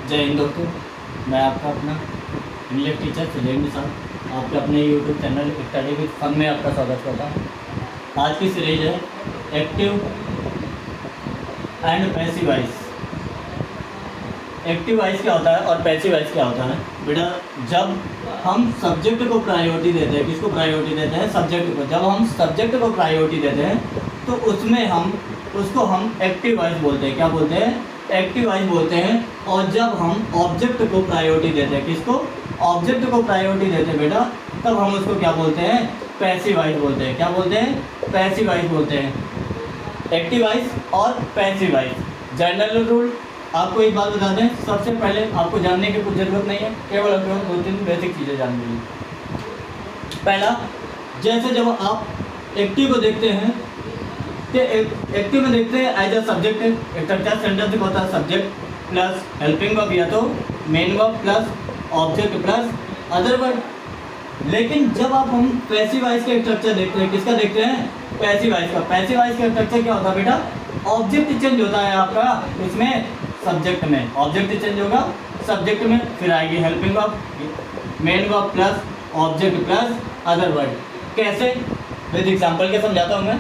जय हिंद दोस्तों, मैं आपका अपना इंग्लिश टीचर सुजैन निषाद आपके अपने YouTube channel study with fun में आपका स्वागत करता हूँ। आज की सीरीज है active and passive voice. Active voice क्या होता है और पैसिव वॉइस क्या होता है? बेटा, जब हम सब्जेक्ट को प्रायोरिटी देते हैं, किसको प्रायोरिटी देते हैं? सब्जेक्ट को। जब हम सब्जेक्ट को प्रायोरिटी देते हैं तो उसमें उसको हम एक्टिव वॉइस बोलते हैं। क्या बोलते हैं? एक्टिव वॉइस बोलते हैं। और जब हम ऑब्जेक्ट को प्रायोरिटी देते हैं, किसको? ऑब्जेक्ट को प्रायोरिटी देते हैं बेटा, तब हम उसको क्या बोलते हैं? पैसिव वॉइस बोलते हैं। क्या बोलते हैं? पैसिव वॉइस बोलते हैं। एक्टिव वॉइस और पैसिव वॉइस। जनरल रूल आपको एक बात बता दें, सबसे पहले आपको जानने की कुछ ज़रूरत नहीं है, केवल आपको 2-3 बेसिक चीज़ें जाननी है। पहला, जैसे जब आप एक्टिव को देखते हैं तो एक्टिव में देखते हैं एज अ सब्जेक्ट। एक स्ट्रक्चर सेंटेंस होता है सब्जेक्ट प्लस हेल्पिंग वर्ब या तो main verb plus object plus other verb. लेकिन जब हम पैसिव वॉइस का स्ट्रक्चर देखते हैं, किसका देखते हैं? पैसिव वॉइस का। पैसिव वॉइस का स्ट्रक्चर क्या होता है बेटा? ऑब्जेक्ट चेंज होता है आपका, इसमें सब्जेक्ट में ऑब्जेक्ट चेंज होगा, सब्जेक्ट में फिर आएगी helping verb, main verb plus object plus other word. कैसे? विद एग्जांपल के समझाता हूँ मैं,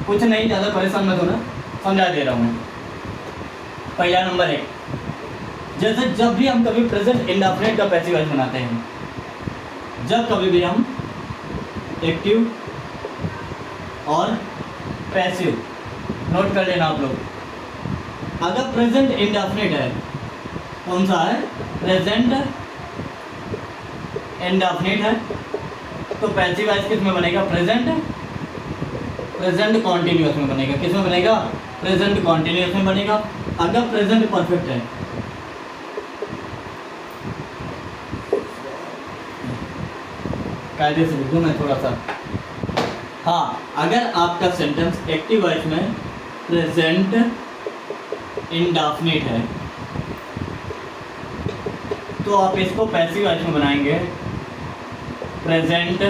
कुछ नहीं, ज़्यादा परेशान मत होना, समझा दे रहा हूँ मैं। पहला नंबर है, जैसे जब भी हम कभी प्रेजेंट इंडेफिनिट का पैसिव वॉइस बनाते हैं, जब कभी भी हम एक्टिव और पैसिव, नोट कर लेना आप लोग। अगर प्रेजेंट इंडेफिनिट है, कौन सा है? प्रेजेंट इंडेफिनिट है, तो पैसिव वॉइस किस में बनेगा? प्रेजेंट कॉन्टिन्यूअस में बनेगा। किस में बनेगा? प्रेजेंट कॉन्टिन्यूअस में बनेगा। अगर प्रेजेंट परफेक्ट है, कायदे से लिख दूँ मैं थोड़ा सा। हाँ, अगर आपका सेंटेंस एक्टिव वॉइस में प्रेजेंट इंडेफिनिट है तो आप इसको पैसिव वॉइस में बनाएंगे प्रेजेंट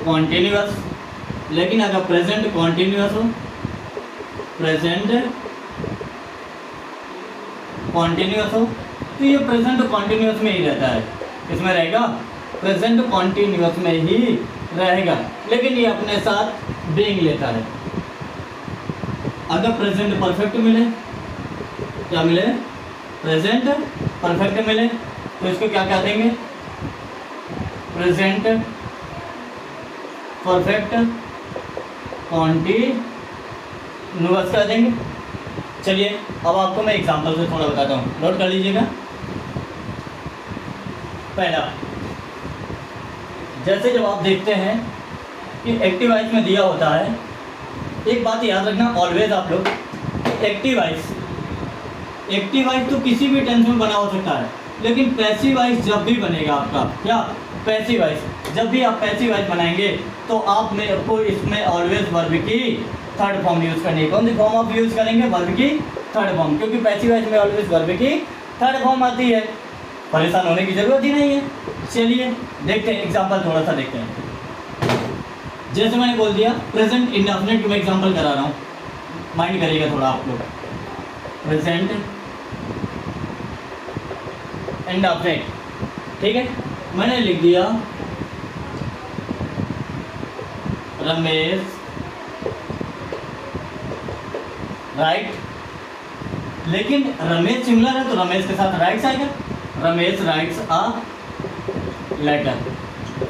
कॉन्टिन्यूअस। लेकिन अगर प्रेजेंट कॉन्टिन्यूअस हो, प्रेजेंट कॉन्टिन्यूअस हो, तो ये प्रेजेंट कॉन्टिन्यूअस में ही रहता है। इसमें रहेगा प्रेजेंट कॉन्टिन्यूअस में ही रहेगा, लेकिन ये अपने साथ बीइंग लेता है। अगर प्रेजेंट परफेक्ट मिले, क्या मिले? प्रेजेंट परफेक्ट मिले, तो इसको क्या कह देंगे? प्रेजेंट परफेक्ट कॉन्टिन्यूअस कर देंगे। चलिए अब आपको मैं एग्जांपल से थोड़ा बताता हूँ, नोट कर लीजिएगा। पहला, जैसे जब आप देखते हैं कि एक्टिव वॉइस में दिया होता है, एक बात याद रखना ऑलवेज आप लोग, एक्टिव वॉइस तो किसी भी टेंस में बना हो सकता है, लेकिन पैसिव वॉइस जब भी बनेगा आपका, क्या? Passive voice. जब भी आप पैसिव वॉइस बनाएंगे तो आप मेरे को इसमें ऑलवेज वर्ब की थर्ड फॉर्म यूज़ करनी है। कौन सी फॉर्म आप यूज़ करेंगे? वर्ब की थर्ड फॉर्म, क्योंकि पैसिव वॉइस में ऑलवेज वर्ब की थर्ड फॉर्म आती है। परेशान होने की ज़रूरत ही नहीं है। चलिए देखते हैं एग्जाम्पल, थोड़ा सा देखते हैं। जैसे मैंने बोल दिया प्रेजेंट इंडेफिनिट, मैं एग्जाम्पल करा रहा हूँ, माइंड करिएगा थोड़ा आप लोग। प्रेजेंट इंडेफिनिट, ठीक है, मैंने लिख दिया रमेश राइट, लेकिन रमेश सिंगुलर है तो रमेश के साथ राइट्स आएगा। Ramesh writes a letter,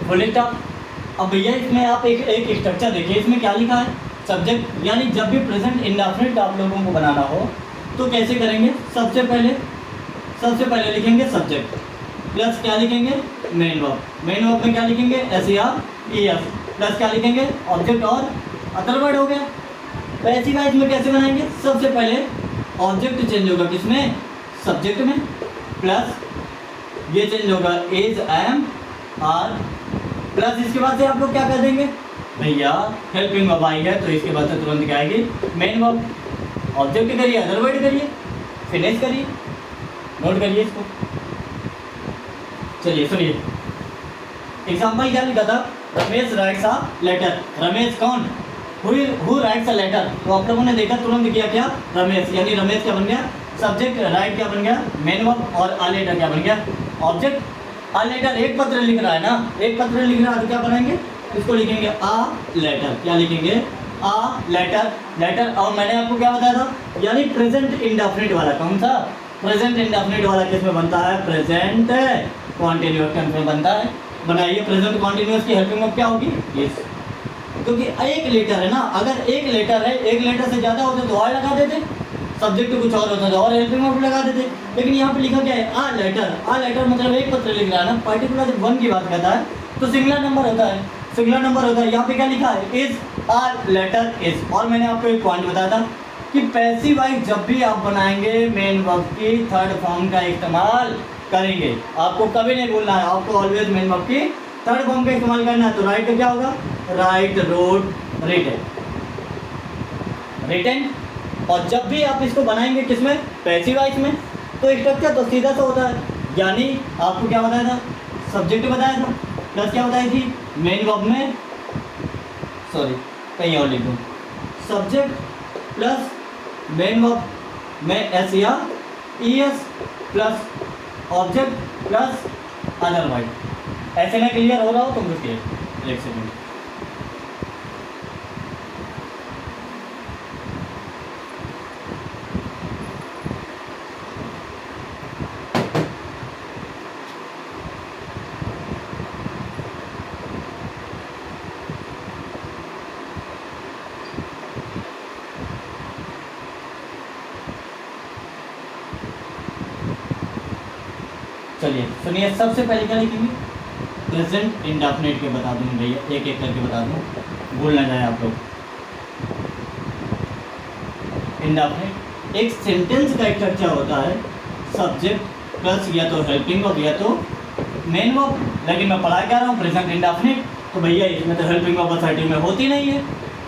full stop. अब भैया इसमें आप एक स्ट्रक्चर देखिए, इसमें क्या लिखा है? सब्जेक्ट। यानी जब भी प्रेजेंट इंडेफिनिट आप लोगों को बनाना हो तो कैसे करेंगे? सबसे पहले लिखेंगे सब्जेक्ट प्लस क्या लिखेंगे? Main verb. मेन वर्ब में क्या लिखेंगे? SER प्लस क्या लिखेंगे? ऑब्जेक्ट और अदर वर्ड हो गया। पैसिव वॉइस में कैसे बनाएंगे? सबसे पहले ऑब्जेक्ट चेंज होगा, किसमें? सब्जेक्ट में, प्लस ये चेंज होगा एज, एम, आर, प्लस इसके बाद से आप लोग क्या कर देंगे? भैया हेल्पिंग वर्ब आई है तो इसके बाद से तुरंत क्या आएगी? Main verb. ऑब्जेक्ट करिए, अदर वर्ड करिए, फिनिश करिए, नोट करिए इसको। चलिए सुनिए, एग्जाम्पल क्या लिखा था? Ramesh writes a letter. Ramesh कौन? Who writes a letter. तो आप लोगों ने देखा तुरंत किया क्या? रमेश, यानी रमेश क्या बन गया? सब्जेक्ट राइट क्या बन गया, मेन वर्ब, और आ लेटर क्या बन गया, ऑब्जेक्ट। आ लेटर एक पत्र लिख रहा है ना, एक पत्र लिख रहा है तो क्या बनाएंगे, इसको लिखेंगे आ लेटर। क्या लिखेंगे, आ लेटर, लेटर। और मैंने आपको क्या बताया था, यानी प्रेजेंट इंडेफिनिट वाला, कौन सा, प्रेजेंट इंडेफिनिट वाला किस में बनता है, प्रेजेंट कॉन्टिन्यूअस टेंस में बनता है। बनाइए, प्रेजेंट कॉन्टिन्यूअस की हेल्पिंग वर्ब क्या होगी, यस, क्योंकि एक लेटर है ना, अगर एक लेटर है, एक लेटर से ज़्यादा होते तो और लगा देते, सब्जेक्ट कुछ और होता तो और हेल्पिंग वर्ब लगा देते, लेकिन यहाँ पे लिखा क्या है, आ लेटर। आ लेटर मतलब एक पत्र लिख रहा है ना, पर्टिकुलर जब वन की बात करता है तो सिंगुलर नंबर होता है, सिंगुलर नंबर होता है। यहाँ पे क्या लिखा है, इज, आ लेटर इज। और मैंने आपको एक पॉइंट बताया था कि पैसिव वॉइस जब भी आप बनाएंगे मेन वर्ब की थर्ड फॉर्म का इस्तेमाल करेंगे, आपको कभी नहीं भूलना है, आपको ऑलवेज मेन वर्ब की थर्ड फॉर्म का इस्तेमाल करना है। तो राइट का क्या होगा, राइट, रोड, रिटन, रिटन। और जब भी आप इसको बनाएंगे किसमें, पैसिव वॉइस में, तो स्ट्रक्चर तो सीधा सा होता है, यानी आपको क्या बताया था, सब्जेक्ट बताया था, प्लस क्या बताई थी, मेन वर्ब में, सॉरी कहीं और लिख दूँ, सब्जेक्ट प्लस मेन वर्ब में एस या E S plus object plus other word. ऐसे में क्लियर हो रहा हो तो रुकिए एक सेकंड। चलिए सुनिए, सबसे पहले क्या लिखेंगे, प्रेजेंट इंडेफिनिट के बता दूँ भैया, एक एक करके बता दूँ, भूल ना जाए आप लोग। इंडेफिनिट एक सेंटेंस का स्ट्रक्चर होता है, सब्जेक्ट प्लस या तो हेल्पिंग वर्ब या तो मेन वर्ब। लेकिन मैं पढ़ा क्या रहा हूँ, प्रेजेंट इंडेफिनिट, तो भैया इसमें तो हेल्पिंग वर्ब असर्टिव में होती नहीं है,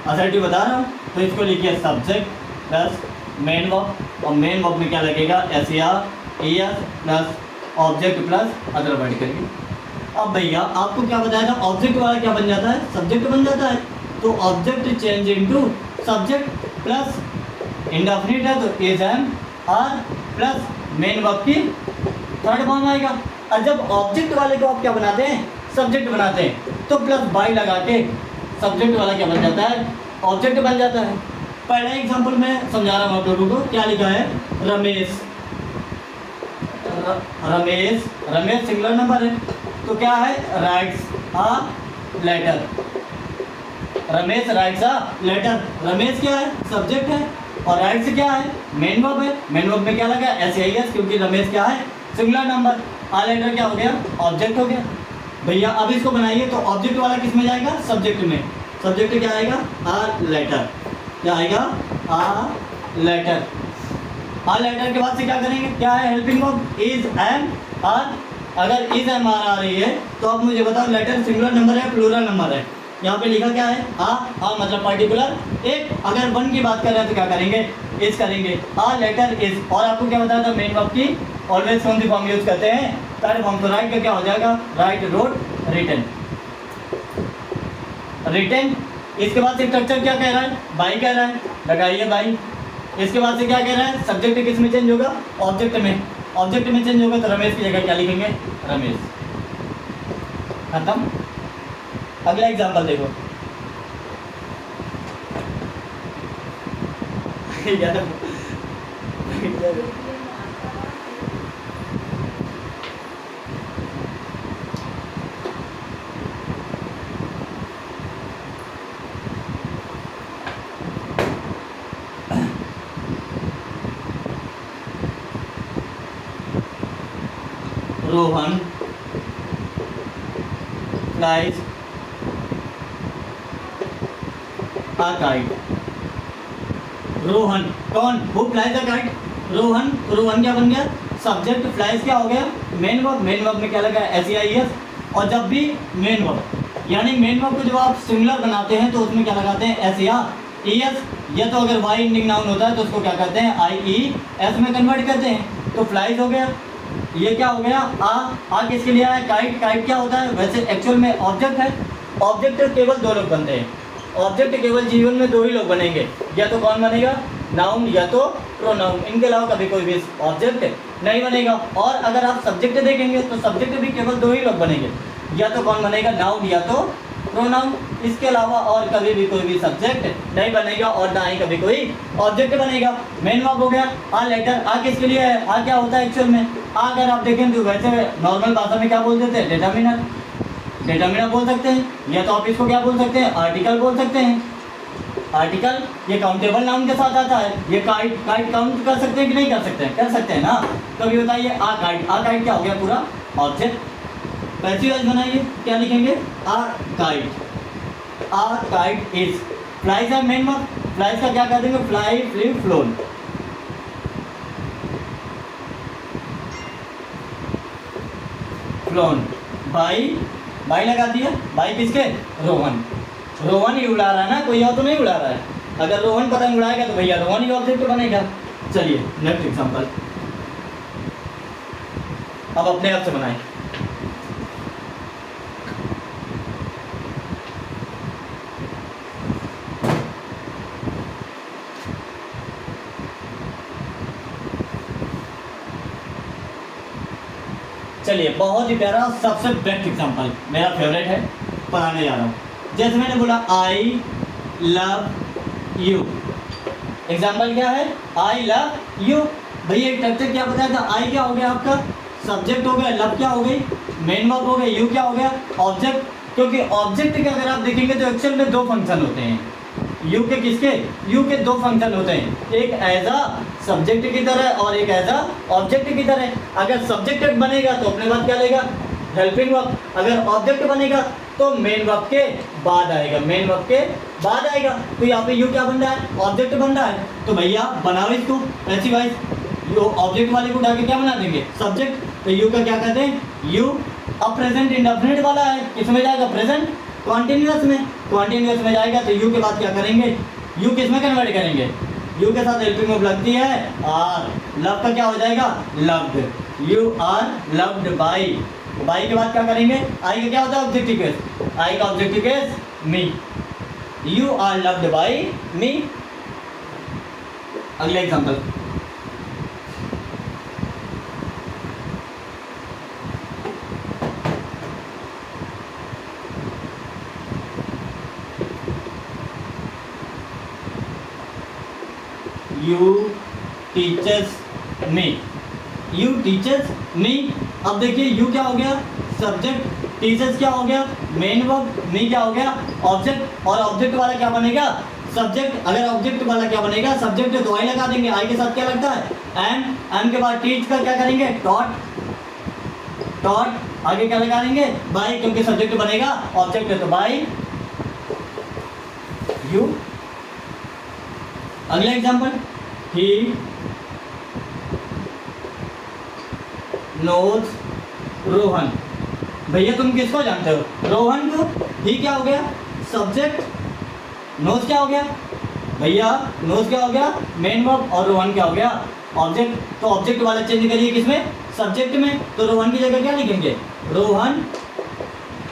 असर्टिव बता रहा हूँ, तो इसको लिखिए सब्जेक्ट प्लस मेन वर्ब, और मेन वर्ब में क्या लगेगा, एस या E S plus object plus other word करिए। अब भैया आपको क्या बताया था, ऑब्जेक्ट वाला क्या बन जाता है, सब्जेक्ट बन जाता है, तो object change into subject plus indefinite है तो is am are plus main verb की थर्ड फॉर्म आएगा। और जब ऑब्जेक्ट वाले को आप क्या बनाते हैं, सब्जेक्ट बनाते हैं, तो प्लस बाई लगा के सब्जेक्ट वाला क्या बन जाता है, ऑब्जेक्ट बन जाता है। पहला एग्जाम्पल में समझा रहा हूँ आप लोगों को, क्या लिखा है, रमेश, रमेश, रमेश सिंगुलर नंबर है, तो क्या है, writes a letter, Ramesh writes a letter. Ramesh क्या है, सब्जेक्ट है, और राइट्स क्या है, मेन वर्ब है। मेन वर्ब में क्या लगा, एस आई एस, क्योंकि रमेश क्या है, सिंगुलर नंबर। आ लेटर क्या हो गया, ऑब्जेक्ट हो गया। भैया अब इसको बनाइए तो ऑब्जेक्ट वाला किस में जाएगा, सब्जेक्ट में। सब्जेक्ट क्या आएगा, आ लेटर, क्या आएगा, आ लेटर। आ लेटर के बाद से क्या करेंगे, क्या है, helping verb, is am are. अगर इज एम आर आ रही है तो आप मुझे बताओ लेटर सिंगुलर नंबर है, प्लूरल नंबर है। यहाँ पे लिखा क्या है, आ मतलब पर्टिकुलर एक। अगर वन की बात कर रहे हैं तो क्या करेंगे, इज करेंगे, आ लेटर इज। और आपको क्या बताया था, मेन वर्ब की ऑलवेज कौन सी फॉर्म यूज करते हैं, थर्ड फॉर्म। तो राइट का क्या हो जाएगा, राइट, रोड, रिटन, रिटन। इसके बाद से स्ट्रक्चर क्या कह रहा है, बाई कह रहा है, लगाइए बाई। इसके बाद से क्या कह रहा है, सब्जेक्ट किस में चेंज होगा, ऑब्जेक्ट में। ऑब्जेक्ट में चेंज होगा तो रमेश की जगह क्या लिखेंगे, रमेश, खत्म। अगला एग्जांपल देखो Rohan flies a kite। Rohan कौन, who flies a kite, Rohan. तो रोहन क्या बन गया, सब्जेक्ट, फ्लाइज क्या हो गया, मेन वर्ब। मेन वर्ब में क्या लगा, एस ई आई एस। और जब भी मेन वर्ब यानी मेन वर्ब को जब आप सिंगुलर बनाते हैं तो उसमें क्या लगाते हैं, एस या ई एस। या तो अगर वाई इंडिंग नाउन होता है तो उसको क्या करते हैं, आई ई एस में कन्वर्ट करते हैं। तो फ्लाइज हो गया, ये क्या हो गया, आ किसके लिए आया, काइट। काइट क्या होता है, वैसे एक्चुअल में ऑब्जेक्ट है। ऑब्जेक्ट केवल दो लोग बनते हैं, ऑब्जेक्ट केवल जीवन में दो ही लोग बनेंगे, या तो कौन बनेगा, नाउन या तो प्रोनाउन, इनके अलावा कभी कोई भी ऑब्जेक्ट नहीं बनेगा। और अगर आप सब्जेक्ट देखेंगे तो सब्जेक्ट भी केवल दो ही लोग बनेंगे, या तो कौन बनेगा, नाउन या तो प्रोनाउन। इसके अलावा और कभी भी कोई भी सब्जेक्ट नहीं बनेगा और ना ही कभी कोई ऑब्जेक्ट बनेगा। मेन वर्ब हो गया। आ लेटर, आ किसके लिए है, आ क्या होता है एक्चुअल में, आ अगर आप देखें तो वैसे नॉर्मल भाषा में क्या बोल देते हैं, डिटरमिनर, डिटरमिनर बोल सकते हैं, या तो आप इसको क्या बोल सकते हैं, आर्टिकल बोल सकते हैं। आर्टिकल ये काउंटेबल नाउन के साथ आता है, ये काइट, काइट काउंट कर सकते हैं कि नहीं कर सकते हैं, कर सकते हैं ना। तो अभी बताइए आ काइट, आ काइट क्या हो गया, पूरा ऑब्जेक्ट। पैसिव वॉइस बनाइए, क्या लिखेंगे, a kite, a kite is. Flies है मेन वर्ब, फ्लाइज का क्या कर देंगे, fly, flew, flown. Flown, by, by लगा दिया, बाई किसके, रोहन, रोहन ही उड़ा रहा है ना, कोई और तो नहीं उड़ा रहा है। अगर रोहन पतंग उड़ाएगा तो भैया रोहन ही ऑब्जेक्ट बनेगा। चलिए नेक्स्ट एग्जांपल, अब अपने आप से बनाएं। चलिए बहुत ही प्यारा, सबसे बेस्ट एग्जांपल, मेरा फेवरेट है, पढ़ाने जा रहा हूँ। जैसे मैंने बोला आई लव यू, एग्जाम्पल क्या है, आई लव यू। भैया एक स्ट्रक्चर क्या बताया था, आई क्या हो गया आपका सब्जेक्ट हो गया, लव क्या हो गई मेन वर्ब हो गया, यू क्या हो गया ऑब्जेक्ट। क्योंकि ऑब्जेक्ट के अगर आप देखेंगे तो एक्चुअल में दो फंक्शन होते हैं, यू के किसके, यू के दो फंक्शन होते हैं, एक एज अ सब्जेक्ट की तरह और एक एज अ ऑब्जेक्ट की तरह। अगर सब्जेक्ट बनेगा तो अपने बाद क्या लेगा, हेल्पिंग वर्ब। अगर ऑब्जेक्ट बनेगा तो मेन वर्ब के बाद आएगा, मेन वर्ब के बाद आएगा। तो यहाँ पे यू क्या बन रहा है, ऑब्जेक्ट बन रहा है। तो भैया बनाओ इसको पैसिव वॉइस, यू ऑब्जेक्ट वाले को उठा के क्या बना देंगे, सब्जेक्ट। तो यू का क्या कहते हैं, यू। अब प्रेजेंट इंडेफिनिट वाला है, किसमें जाएगा, प्रेजेंट कॉन्टिन्यूअस में, कॉन्टिन्यूअस में जाएगा तो यू के बाद क्या करेंगे, यू किस में कन्वर्ट करेंगे, यू के साथ हेल्पिंग वर्ब लगती है आर, लव का क्या हो जाएगा, loved, you are loved by. By के बाद क्या करेंगे, आई का क्या होता है ऑब्जेक्टिव केस, आई का objective case me, you are loved by me. अगला example, you teaches me, you teaches me. अब देखिए यू क्या हो गया सब्जेक्ट, टीचर्स क्या हो गया मेन वर्ब, मी क्या हो गया ऑब्जेक्ट, और ऑब्जेक्ट वाला क्या बनेगा सब्जेक्ट। अगर ऑब्जेक्ट वाला क्या बनेगा सब्जेक्ट, तो आई लगा देंगे, आई के साथ क्या लगता है एम, एम के बाद टीच का क्या करेंगे टॉट, टॉट आगे क्या लगा देंगे बाई, क्योंकि सब्जेक्ट बनेगा ऑब्जेक्ट है तो बाई यू। अगला एग्जांपल, ही नोज रोहन। भैया तुम किसको जानते हो, रोहन को। ही क्या हो गया सब्जेक्ट, नोज क्या हो गया भैया, नोज क्या हो गया मेन वर्ब, और रोहन क्या हो गया ऑब्जेक्ट। तो ऑब्जेक्ट वाला चेंज करिए किसमें, सब्जेक्ट में। तो रोहन की जगह क्या लिखेंगे, रोहन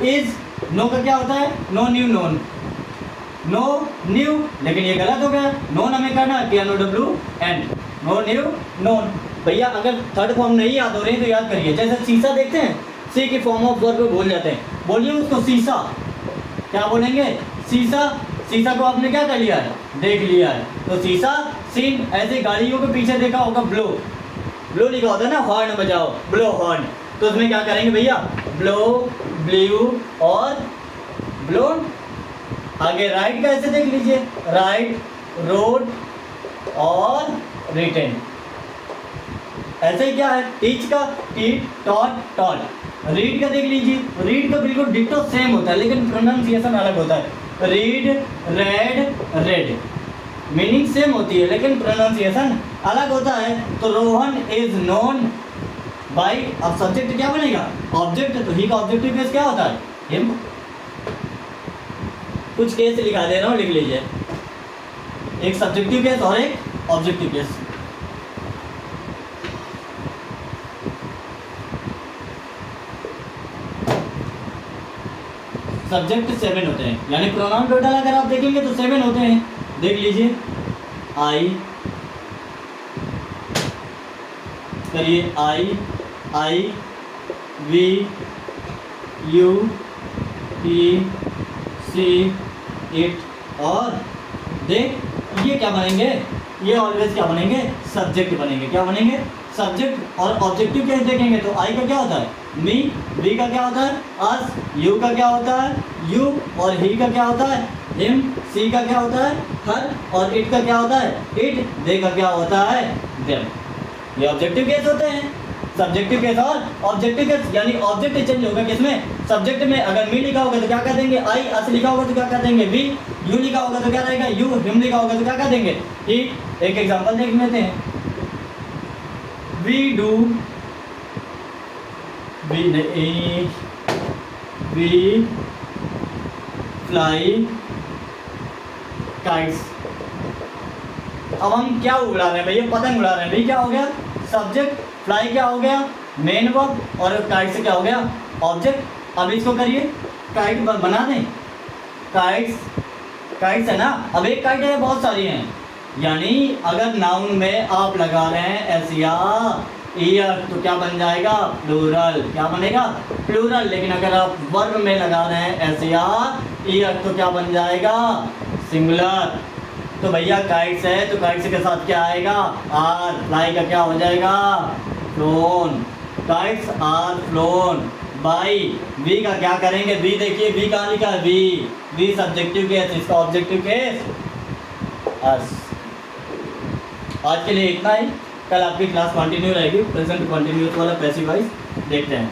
इज। नो का क्या होता है, know knew known, know knew, लेकिन ये गलत हो गया, नोन हमें करना है PNOWN, नो न्यू नोन। भैया अगर थर्ड फॉर्म नहीं याद हो रही है तो याद करिए, जैसे शीशा देखते हैं, सी की फॉर्म ऑफ वर्ब भूल जाते हैं, बोलिए उसको शीशा, क्या बोलेंगे शीशा। शीशा को आपने क्या कर लिया है, देख लिया है, तो शीशा सीन। ऐसे गाड़ियों के पीछे देखा होगा ब्लो, ब्लो लिखा होता है ना, हॉर्न बजाओ, ब्लो हॉर्न। तो उसमें क्या करेंगे भैया, ब्लो, ब्लू और ब्लोन। आगे राइट का ऐसे देख लीजिए, राइट, रोड और रिटेन। ऐसे ही क्या है, टीच का टीट, टॉट, टॉट। रीड का देख लीजिए, रीड का बिल्कुल डिट्टो सेम होता है लेकिन प्रोनाउंसिएशन अलग होता है। Read, red, red, meaning same होती है लेकिन प्रोनाउंसिएशन अलग होता है। तो रोहन इज नोन बाई, अब सब्जेक्ट क्या बनेगा ऑब्जेक्ट, तो ही का ऑब्जेक्टिव केस क्या होता है हिम। कुछ केस लिखा दे रहा हूँ, लिख लीजिए, एक सब्जेक्टिव केस और एक ऑब्जेक्टिव केस। सब्जेक्ट 7 होते हैं, यानी प्रोनाउन टोटल अगर आप देखेंगे तो 7 होते हैं। देख लीजिए, आई करिए I V U T C it और देख, ये क्या बनेंगे, ये ऑलवेज क्या बनेंगे, सब्जेक्ट बनेंगे। क्या बनेंगे, सब्जेक्ट। और ऑब्जेक्टिव कैसे देखेंगे तो आई का क्या होता है, मी, बी का क्या होता है, अस, यू का क्या होता है, यू, और ही का क्या होता है, हिम, सी का क्या होता है, हर, और इट का क्या होता है, इट, दे का क्या होता है, देम। ये ऑब्जेक्टिव केस होते हैं। सब्जेक्टिव केस और ऑब्जेक्टिव केस, यानी ऑब्जेक्ट चेंज होगा किसमें, सब्जेक्ट में। अगर मी लिखा होगा तो क्या कर देंगे, आई, अस लिखा होगा तो क्या कर देंगे, वी, यू लिखा होगा तो क्या रहेगा, यू, हिम लिखा होगा तो क्या कर देंगे, ही। एक एग्जांपल देख लेते हैं, we do, we fly kites. अब हम क्या उड़ा रहे हैं भैया, पतंग उड़ा रहे हैं भाई। क्या हो गया, सब्जेक्ट, फ्लाई क्या हो गया, मेन वर्ब, और काइट से क्या हो गया, ऑब्जेक्ट। अब इसको करिए, काइट बना दें, काइट्स है ना। अब एक काइट है, बहुत सारी हैं, यानी अगर नाउन में आप लगा रहे हैं एस या ईयर तो क्या बन जाएगा, प्लूरल। क्या बनेगा, प्लूरल। लेकिन अगर आप वर्ब में लगा रहे हैं एस या ईयर तो क्या बन जाएगा, सिंगुलर। तो भैया काइट्स है तो काइट्स के साथ क्या आएगा, आर। फ्लाई का क्या हो जाएगा, flown. Kites are flown by. We का क्या करेंगे, वी देखिए, वी कहाँ लिखा है, वी सब्जेक्टिव केस, इसका ऑब्जेक्टिव केस अस। आज के लिए इतना ही। कल आपकी क्लास कंटिन्यू रहेगी, प्रेजेंट कंटिन्यूस वाला पैसिव वॉइस देखते हैं।